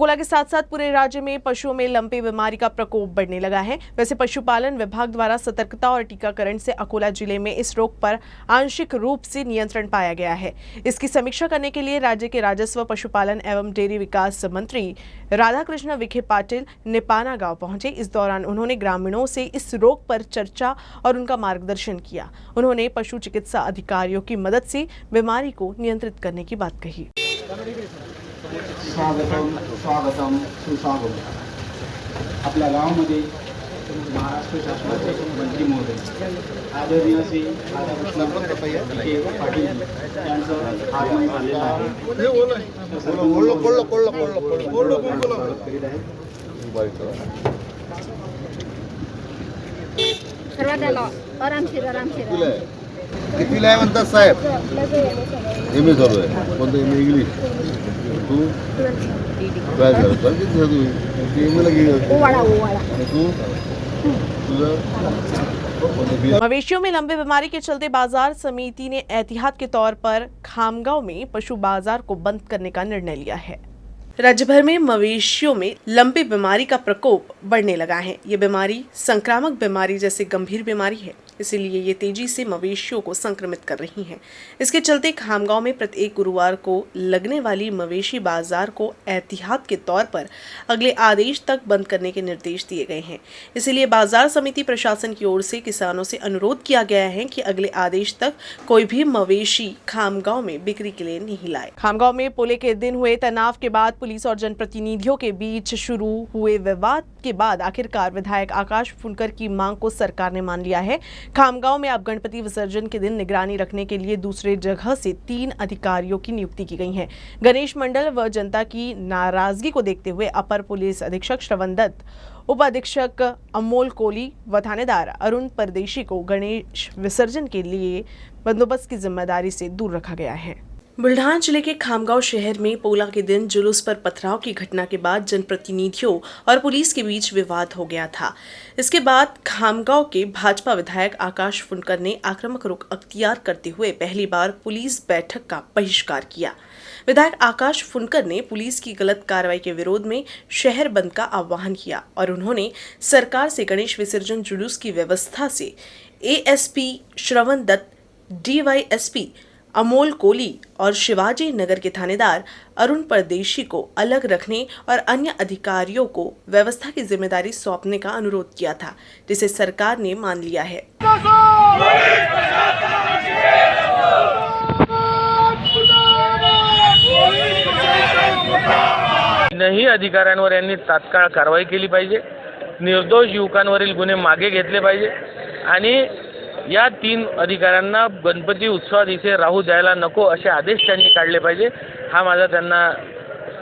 अकोला के साथ साथ पूरे राज्य में पशुओं में लंपी बीमारी का प्रकोप बढ़ने लगा है। वैसे पशुपालन विभाग द्वारा सतर्कता और टीकाकरण से अकोला जिले में इस रोग पर आंशिक रूप से नियंत्रण पाया गया है। इसकी समीक्षा करने के लिए राज्य के राजस्व, पशुपालन एवं डेयरी विकास मंत्री राधाकृष्ण विखे पाटिल निपाना गांव पहुंचे। इस दौरान उन्होंने ग्रामीणों से इस रोग पर चर्चा और उनका मार्गदर्शन किया। उन्होंने पशु चिकित्सा अधिकारियों की मदद से बीमारी को नियंत्रित करने की बात कही। स्वागतम सुस्वागतम। आपल्या गावामध्ये महाराष्ट्र शासनाचे मंत्री महोदय आदरणीय श्री राधाकृष्ण विखे पाटील यांचं आगमन झालेलं आहे। कितीला आहे म्हणतात साहेब? एम.ए. चालू आहे. कोणतं एम.ए. इंग्लिश? तू काय करतो? किती तू एम.ए. ला गेली आणि तू तुझं मवेशियों में लंबी बीमारी के चलते बाजार समिति ने एहतियात के तौर पर खामगांव में पशु बाजार को बंद करने का निर्णय लिया है। राज्य भर में मवेशियों में लंबी बीमारी का प्रकोप बढ़ने लगा है। ये बीमारी संक्रामक बीमारी जैसे गंभीर बीमारी है, इसीलिए ये तेजी से मवेशियों को संक्रमित कर रही है। इसके चलते खामगांव में प्रत्येक गुरुवार को लगने वाली मवेशी बाजार को एहतियात के तौर पर अगले आदेश तक बंद करने के निर्देश दिए गए हैं। इसीलिए बाजार समिति प्रशासन की ओर से किसानों से अनुरोध किया गया है कि अगले आदेश तक कोई भी मवेशी खामगांव में बिक्री के लिए नहीं लाए। खामगांव में पोले के दिन हुए तनाव के बाद पुलिस और जनप्रतिनिधियों के बीच शुरू हुए विवाद के बाद आखिरकार विधायक आकाश फुनकर की मांग को सरकार ने मान लिया है। खामगांव में अब गणपति विसर्जन के दिन निगरानी रखने के लिए दूसरे जगह से 3 अधिकारियों की नियुक्ति की गई है। गणेश मंडल व जनता की नाराजगी को देखते हुए अपर पुलिस अधीक्षक श्रवण दत्त, उप अधीक्षक अमोल कोली व थानेदार अरुण परदेशी को गणेश विसर्जन के लिए बंदोबस्त की जिम्मेदारी से दूर रखा गया है। बुल्ढाना जिले के खामगांव शहर में पोला के दिन जुलूस पर पथराव की घटना के बाद जनप्रतिनिधियों और पुलिस के बीच विवाद हो गया था। इसके बाद खामगांव के भाजपा विधायक आकाश फुनकर ने आक्रामक रुख अख्तियार करते हुए पहली बार पुलिस बैठक का बहिष्कार किया। विधायक आकाश फुनकर ने पुलिस की गलत कार्रवाई के विरोध में शहर बंद का आह्वान किया और उन्होंने सरकार से गणेश विसर्जन जुलूस की व्यवस्था से एएसपी श्रवण दत्त, डीवाईएसपी अमोल कोली और शिवाजी नगर के थानेदार अरुण परदेशी को अलग रखने और अन्य अधिकारियों को व्यवस्था की जिम्मेदारी सौंपने का अनुरोध किया था, जिसे सरकार ने मान लिया है। तीनही अधिकाऱ्यांवर यांनी तात्काळ कारवाई केली पाहिजे। निर्दोष युवकांवरील गुन्हे मागे घेतले पाहिजे आणि या 3 अधिकाऱ्यांना गणपती उत्सवात इथे राहू द्यायला नको असे आदेश त्यांनी काढले पाहिजे। हा माझा त्यांना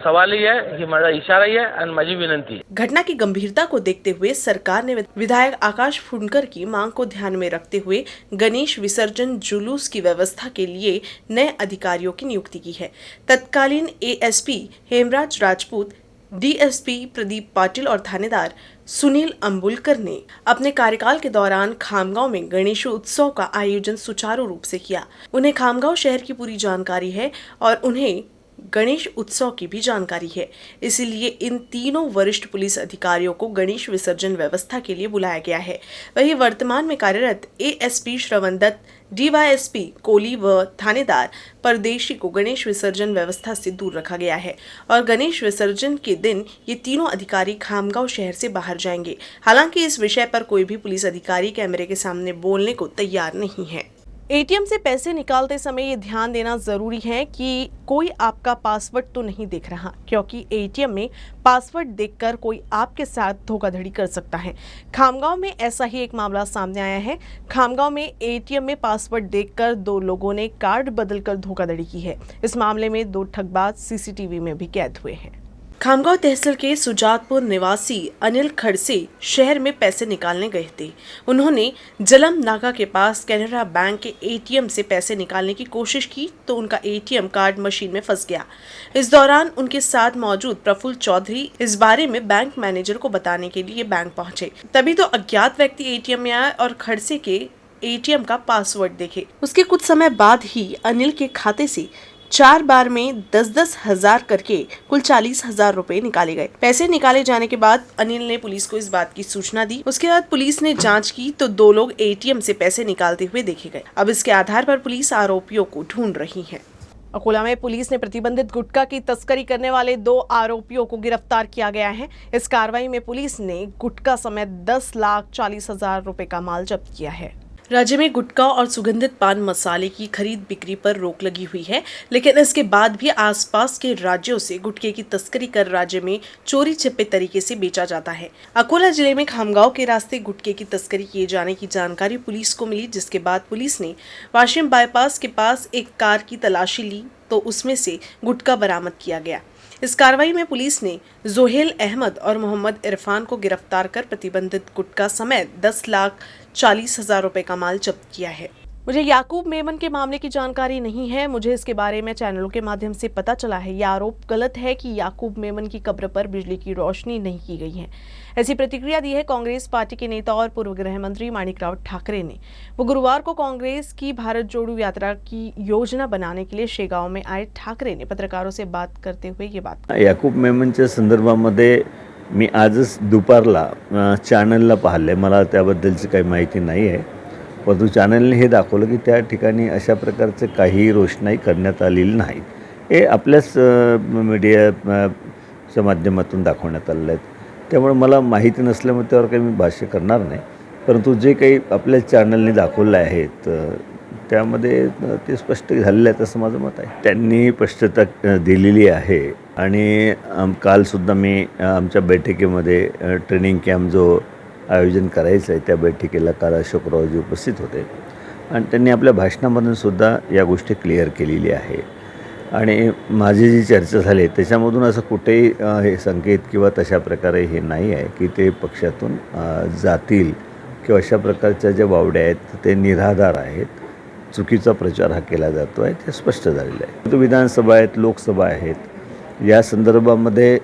सवालही है, ही माझा इशाराही है और माझी विनंती है। घटना की गंभीरता को देखते हुए सरकार ने विधायक आकाश फुनकर की मांग को ध्यान में रखते हुए गणेश विसर्जन जुलूस की व्यवस्था के लिए नए अधिकारियों की नियुक्ति की है। तत्कालीन एएसपी हेमराज राजपूत, डीएसपी प्रदीप पाटिल और थानेदार सुनील अंबुलकर ने अपने कार्यकाल के दौरान खामगांव में गणेश उत्सव का आयोजन सुचारू रूप से किया। उन्हें खामगांव शहर की पूरी जानकारी है और उन्हें गणेश उत्सव की भी जानकारी है। इसीलिए इन तीनों वरिष्ठ पुलिस अधिकारियों को गणेश विसर्जन व्यवस्था के लिए बुलाया गया है। वहीं वर्तमान में कार्यरत एएसपी श्रवण दत्त, डीवाईएसपी कोली व थानेदार परदेशी को गणेश विसर्जन व्यवस्था से दूर रखा गया है और गणेश विसर्जन के दिन ये तीनों अधिकारी खामगांव शहर से बाहर जाएंगे। हालांकि इस विषय पर कोई भी पुलिस अधिकारी कैमरे के सामने बोलने को तैयार नहीं है। एटीएम से पैसे निकालते समय ये ध्यान देना जरूरी है कि कोई आपका पासवर्ड तो नहीं देख रहा, क्योंकि एटीएम में पासवर्ड देखकर कोई आपके साथ धोखाधड़ी कर सकता है। खामगांव में ऐसा ही एक मामला सामने आया है। खामगांव में एटीएम में पासवर्ड देखकर 2 लोगों ने कार्ड बदलकर धोखाधड़ी की है। इस मामले में 2 ठगबाज सीसीटीवी में भी कैद हुए हैं। खामगांव तहसील के सुजातपुर निवासी अनिल खड़से शहर में पैसे निकालने गए थे। उन्होंने जलम नाका के पास कैनरा बैंक के एटीएम से पैसे निकालने की कोशिश की तो उनका एटीएम कार्ड मशीन में फंस गया। इस दौरान उनके साथ मौजूद प्रफुल्ल चौधरी इस बारे में बैंक मैनेजर को बताने के लिए बैंक पहुंचे। तभी तो अज्ञात व्यक्ति एटीएम में आए और खड़से के एटीएम का पासवर्ड देखे। उसके कुछ समय बाद ही अनिल के खाते से 4 बार में 10-10 हजार करके कुल 40,000 रुपए निकाले गए। पैसे निकाले जाने के बाद अनिल ने पुलिस को इस बात की सूचना दी। उसके बाद पुलिस ने जांच की तो 2 लोग एटीएम से पैसे निकालते हुए देखे गए। अब इसके आधार पर पुलिस आरोपियों को ढूंढ रही है। अकोला में पुलिस ने प्रतिबंधित गुटखा की तस्करी करने वाले 2 आरोपियों को गिरफ्तार किया गया है। इस कार्रवाई में पुलिस ने गुटखा समेत 10,40,000 रुपए का माल जब्त किया है। राज्य में गुटखा और सुगंधित पान मसाले की खरीद बिक्री पर रोक लगी हुई है, लेकिन इसके बाद भी आसपास के राज्यों से गुटखे की तस्करी कर राज्य में चोरी छिपे तरीके से बेचा जाता है। अकोला जिले में खामगांव के रास्ते गुटखे की तस्करी किए जाने की जानकारी पुलिस को मिली, जिसके बाद पुलिस ने वाशिम बाईपास के पास एक कार की तलाशी ली तो उसमें से गुटखा बरामद किया गया। इस कार्रवाई में पुलिस ने जोहेल अहमद और मोहम्मद इरफान को गिरफ्तार कर प्रतिबंधित गुटखा समेत 10,40,000 रुपए का माल जब्त किया है। मुझे याकूब मेमन के मामले की जानकारी नहीं है। मुझे इसके बारे में चैनलों के माध्यम से पता चला है। यह आरोप गलत है कि याकूब मेमन की कब्र पर बिजली की रोशनी नहीं की गई है। ऐसी प्रतिक्रिया दी है कांग्रेस पार्टी के नेता और पूर्व गृह मंत्री माणिकराव ठाकरे ने। वो गुरुवार को कांग्रेस की भारत जोड़ो यात्रा की योजना बनाने के लिए शेगांव में आए ठाकरे ने पत्रकारों से बात करते हुए ये बात कही। याकूब मेमनच्या संदर्भामध्ये मी आजच दुपारला चॅनलला पाहिले, मला त्याबद्दलची काही माहिती नाही आहे, परंतु चॅनलने हे दाखवलं की त्या ठिकाणी अशा प्रकारचे काही रोषणाई करण्यात आलेली नाही। हे आपल्याच मीडियाच्या माध्यमातून दाखवण्यात आलेलं आहे, त्यामुळे मला माहिती नसल्यामुळे त्यावर काही मी भाष्य करणार नाही, परंतु जे काही आपल्या चॅनलने दाखवलं आहे त्यामध्ये ते स्पष्ट झालेलं आहे असं माझं मत आहे। त्यांनी स्पष्टता दिलेली आहे आणि कालसुद्धा मी आमच्या बैठकीमध्ये ट्रेनिंग कॅम्प जो आयोजन करायचं आहे त्या बैठकीला काल अशोकरावजी उपस्थित होते आणि त्यांनी आपल्या भाषणामधून सुद्धा या गोष्टी क्लिअर केलेली आहे आणि माझी जी चर्चा झाली त्याच्यामधून असं कुठेही हे संकेत किंवा तशा प्रकारे हे नाही आहे की ते पक्षातून जातील किंवा अशा प्रकारच्या ज्या वावड्या आहेत ते निराधार आहेत, चुकीचा प्रचार हा केला जातो आहे, ते स्पष्ट झालेलं आहे। तो विधानसभा आहेत, लोकसभा आहेत, या संदर्भामध्ये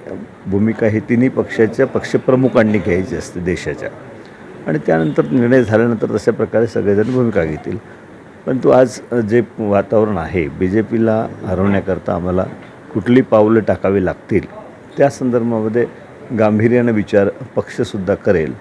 भूमिका ही तिन्ही पक्षाच्या पक्षप्रमुखांनी घ्यायची असते देशाच्या आणि त्यानंतर निर्णय झाल्यानंतर तशा प्रकारे सगळेजण भूमिका घेतील। परंतु आज जे वातावरण आहे BJPला हरवण्याकरता आम्हाला कुठली पावलं टाकावी लागतील त्या संदर्भामध्ये गांभीर्याने विचार पक्षसुद्धा करेल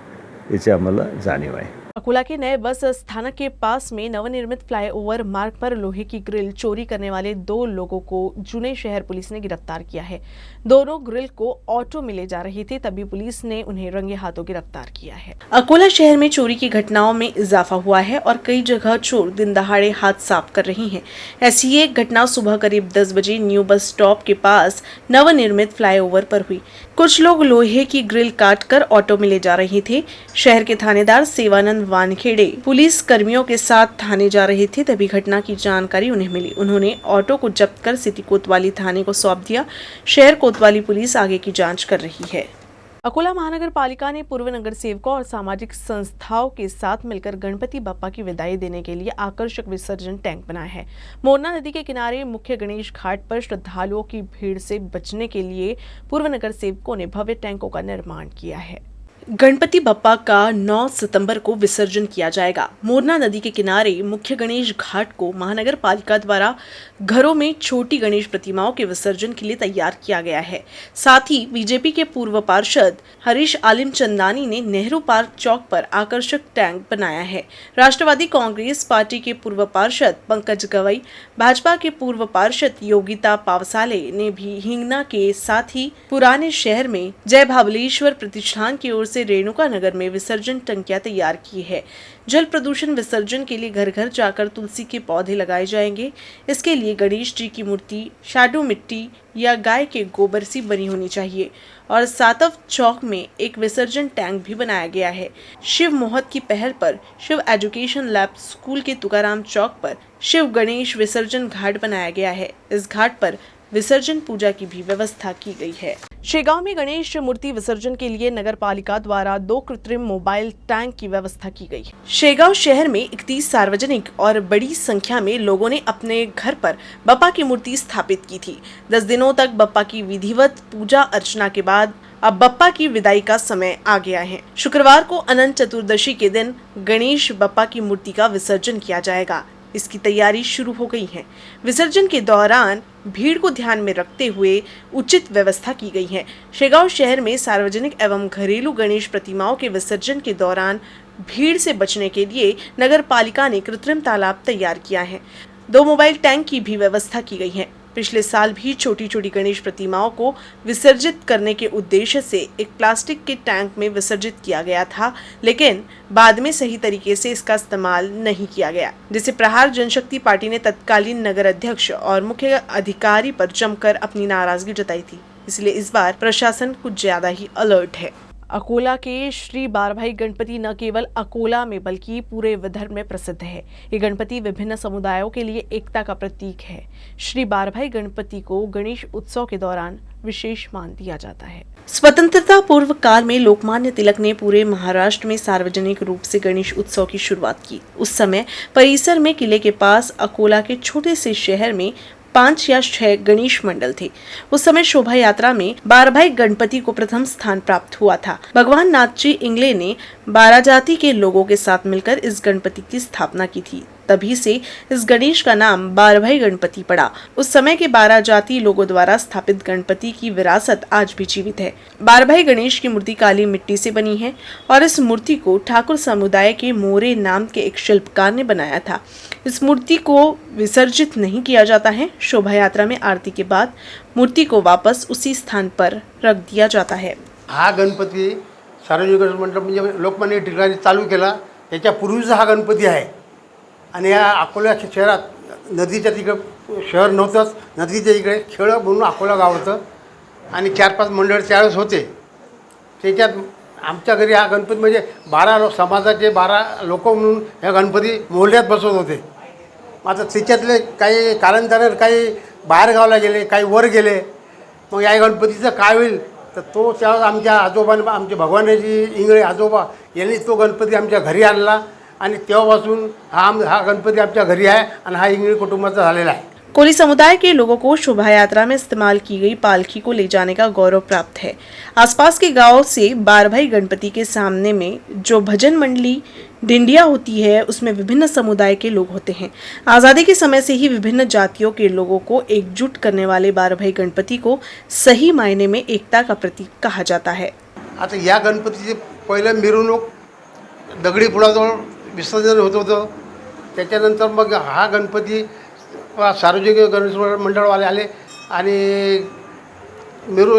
याची आम्हाला जाणीव आहे। अकोला के नए बस स्थानक के पास में नवनिर्मित फ्लाईओवर मार्ग पर लोहे की ग्रिल चोरी करने वाले 2 लोगों को जुने शहर पुलिस ने गिरफ्तार किया है। दोनों ग्रिल को ऑटो में ले जा रहे थे, तभी पुलिस ने उन्हें रंगे हाथों गिरफ्तार किया है। अकोला शहर में चोरी की घटनाओं में इजाफा हुआ है और कई जगह चोर दिन दहाड़े हाथ साफ कर रहे हैं। ऐसी एक घटना सुबह करीब 10 बजे न्यू बस स्टॉप के पास नवनिर्मित फ्लाईओवर पर हुई। कुछ लोग लोहे की ग्रिल काटकर ऑटो में ले जा रहे थे। शहर के थानेदार सेवानंद वानखेड़े पुलिस कर्मियों के साथ थाने जा रहे थे, तभी घटना की जानकारी उन्हें मिली। उन्होंने ऑटो को जब्त कर सिटी कोतवाली थाने को सौंप दिया। शहर कोतवाली पुलिस आगे की जांच कर रही है। अकोला महानगर पालिका ने पूर्व नगर सेवकों और सामाजिक संस्थाओं के साथ मिलकर गणपति बप्पा की विदाई देने के लिए आकर्षक विसर्जन टैंक बनाया है। मोरना नदी के किनारे मुख्य गणेश घाट पर श्रद्धालुओं की भीड़ से बचने के लिए पूर्व नगर सेवकों ने भव्य टैंकों का निर्माण किया है। गणपति बप्पा का 9 सितंबर को विसर्जन किया जाएगा। मोरना नदी के किनारे मुख्य गणेश घाट को महानगर पालिका द्वारा घरों में छोटी गणेश प्रतिमाओं के विसर्जन के लिए तैयार किया गया है। साथ ही बीजेपी के पूर्व पार्षद हरीश आलिम चंदानी ने नेहरू पार्क चौक पर आकर्षक टैंक बनाया है। राष्ट्रवादी कांग्रेस पार्टी के पूर्व पार्षद पंकज गवई, भाजपा के पूर्व पार्षद योगिता पावसाले ने भी हिंगना के साथ ही पुराने शहर में जय भाबलेश्वर प्रतिष्ठान की ओर से रेणुका नगर में विसर्जन टंकियां तैयार की है। जल प्रदूषण विसर्जन के लिए घर घर जाकर तुलसी के पौधे लगाए जाएंगे। इसके लिए गणेश जी की मूर्ति शैडो मिट्टी या गाय के गोबर से बनी होनी चाहिए और सातव चौक में एक विसर्जन टैंक भी बनाया गया है। शिव मोहत की पहल पर शिव एजुकेशन लैब स्कूल के तुकाराम चौक पर शिव गणेश विसर्जन घाट बनाया गया है। इस घाट पर विसर्जन पूजा की भी व्यवस्था की गई है। शेगांव में गणेश मूर्ति विसर्जन के लिए नगर पालिका द्वारा 2 कृत्रिम मोबाइल टैंक की व्यवस्था की गई। शेगांव शहर में 31 सार्वजनिक और बड़ी संख्या में लोगों ने अपने घर पर बप्पा की मूर्ति स्थापित की थी। 10 दिनों तक बप्पा की विधिवत पूजा अर्चना के बाद अब बप्पा की विदाई का समय आ गया है। शुक्रवार को अनंत चतुर्दशी के दिन गणेश बप्पा की मूर्ति का विसर्जन किया जाएगा। इसकी तैयारी शुरू हो गई है। विसर्जन के दौरान भीड़ को ध्यान में रखते हुए उचित व्यवस्था की गई है। शेगांव शहर में सार्वजनिक एवं घरेलू गणेश प्रतिमाओं के विसर्जन के दौरान भीड़ से बचने के लिए नगर पालिका ने कृत्रिम तालाब तैयार किया है। 2 मोबाइल टैंक की भी व्यवस्था की गई है। पिछले साल भी छोटी छोटी गणेश प्रतिमाओं को विसर्जित करने के उद्देश्य से एक प्लास्टिक के टैंक में विसर्जित किया गया था, लेकिन बाद में सही तरीके से इसका इस्तेमाल नहीं किया गया, जिसे प्रहार जनशक्ति पार्टी ने तत्कालीन नगर अध्यक्ष और मुख्य अधिकारी पर जमकर अपनी नाराजगी जताई थी। इसलिए इस बार प्रशासन कुछ ज्यादा ही अलर्ट है। अकोला के श्री बारभाई गणपति न केवल अकोला में बल्कि पूरे विदर्भ में प्रसिद्ध है। ये गणपति विभिन्न समुदायों के लिए एकता का प्रतीक है। श्री बारभाई गणपति को गणेश उत्सव के दौरान विशेष मान दिया जाता है। स्वतंत्रता पूर्व काल में लोकमान्य तिलक ने पूरे महाराष्ट्र में सार्वजनिक रूप से गणेश उत्सव की शुरुआत की। उस समय परिसर में किले के पास अकोला के छोटे से शहर में 5 या 6 गणेश मंडल थे। उस समय शोभा यात्रा में बारभाई गणपति को प्रथम स्थान प्राप्त हुआ था। भगवान नाथजी इंगले ने 12 जाति के लोगों के साथ मिलकर इस गणपति की स्थापना की थी। तभी से इस गणेश का नाम बारभाई गणपति पड़ा। उस समय के 12 जाति लोगों द्वारा स्थापित गणपति की विरासत आज भी जीवित है। बारभाई गणेश की मूर्ति काली मिट्टी से बनी है और इस मूर्ति को ठाकुर समुदाय के मोरे नाम के एक शिल्पकार ने बनाया था। इस मूर्ति को विसर्जित नहीं किया जाता है। शोभा यात्रा में आरती के बाद मूर्ति को वापस उसी स्थान पर रख दिया जाता है। हा गणपती सार्वजनिक गणेश मंडळ म्हणजे लोकमान्य टिळकांनी चालू केला, त्याच्या पूर्वीचा हा गणपती आहे। आणि या अकोला शहरात नदीच्या तिकडे शहर नव्हतंच, नदीच्या इकडे खेळ म्हणून अकोला गाव होतं आणि 4-5 मंडळ त्यावेळेस होते। त्याच्यात आमच्या घरी हा गणपती म्हणजे 12 समाजाचे 12 लोक म्हणून ह्या गणपती मोहल्ल्यात बसवत होते। आता त्याच्यातले काही कालांतराने काही बाहेर गावाला गेले, काही वर गेले। मग या गणपतीचं काय होईल तर तो त्यावेळेस आमच्या आजोबांनी आमचे भगवानजी इंगळे आजोबा यांनी तो गणपती आमच्या घरी आणला आणि तेव्हापासून हा गणपती आमच्या घरी आहे आणि हा इंगळे कुटुंबाचा झालेला आहे। कोली समुदाय के लोगों को शोभा यात्रा में इस्तेमाल की गई पालकी को ले जाने का गौरव प्राप्त है। आसपास के गांव से बारभाई गणपति के सामने में जो भजन मंडली डिंडिया होती है उसमें विभिन्न समुदाय के लोग होते हैं। आज़ादी के समय से ही विभिन्न जातियों के लोगों को एकजुट करने वाले बारभाई गणपति को सही मायने में एकता का प्रतीक कहा जाता है। आता या गणपतीचे पहिले मिरवणूक दगडी फुलाजवळ विसर्जन होत होतं। त्याच्यानंतर मग हा गणपती सार्वजनिक गणेश मंडळवाले आले आणि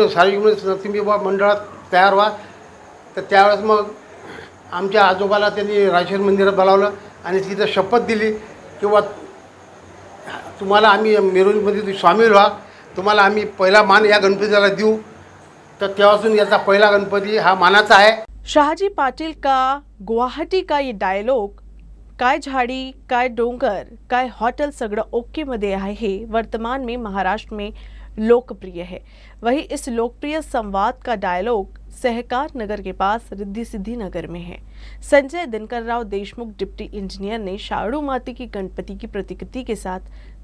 सार्वजनिक नरसिंह मंडळात तयार व्हा। तर त्यावेळेस मग आमच्या आजोबाला त्यांनी राजेश्वर मंदिरात बोलावलं आणि तिथं शपथ दिली किंवा तुम्हाला आम्ही मिरवणुकीमध्ये सामील व्हा, तुम्हाला आम्ही पहिला मान या गणपतीला देऊ। तर तेव्हापासून याचा पहिला गणपती हा मानाचा आहे। शाहजी पाटिल का गुवाहाटी का ये डायलॉग काय झाडी काय डोंगर काय हॉटेल सगळं ओके मध्ये आहे हे वर्तमान में महाराष्ट्र में लोकप्रिय है। वही इस लोकप्रिय संवाद का डायलॉग सहकार नगर के पास रिद्धि सिद्धि नगर में है। संजय दिनकर राव देशमुख डिप्टी इंजीनियर ने शाडू माती की गणपति की प्रतिकृति के साथ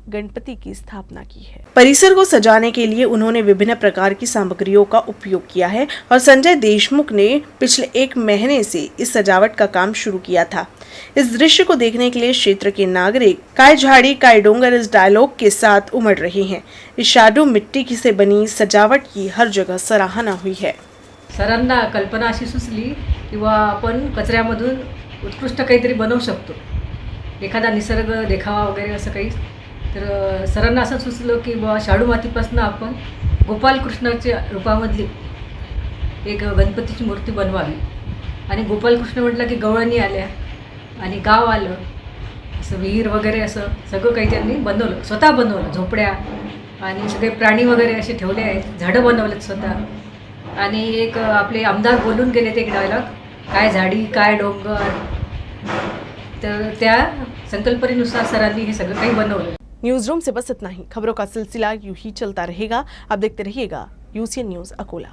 गणपति की स्थापना की है। परिसर को सजाने के लिए उन्होंने विभिन्न प्रकार की सामग्रियों का उपयोग किया है और संजय देशमुख ने पिछले 1 महीने से इस सजावट का काम शुरू किया था। इस दृश्य को देखने के लिए क्षेत्र के नागरिक काय झाड़ी काय डोंगर इस डायलॉग के साथ उमड़ रहे हैं। इस शाडू मिट्टी की से बनी सजावट की हर जगह सराहना हुई है। सरांना कल्पना अशी सुचली किंवा आपण कचऱ्यामधून उत्कृष्ट काहीतरी बनवू शकतो, एखादा निसर्ग देखावा वगैरे असं काही। तर सरांना असं सुचलं की बुवा शाडू मातीपासून आपण गोपालकृष्णाच्या रूपामधली एक गणपतीची मूर्ती बनवावी। आणि गोपालकृष्ण म्हटलं की गवळणी आल्या आणि गाव आलं, असं विहीर वगैरे असं सगळं काही त्यांनी बनवलं, स्वतः बनवलं। झोपड्या आणि सगळे प्राणी वगैरे असे ठेवले आहेत, झाडं बनवलेत स्वतः। आणि एक आपले आमदार बोलून गेले ते एक डायलॉग, काय झाडी काय डोंगर। तर त्या संकल्पनेनुसार सरांनी हे सगळं काही बनवलं। न्यूज रूम से बस इतना ही। खबरों का सिलसिला यूं ही चलता रहेगा। आप देखते रहिएगा UCN न्यूज अकोला।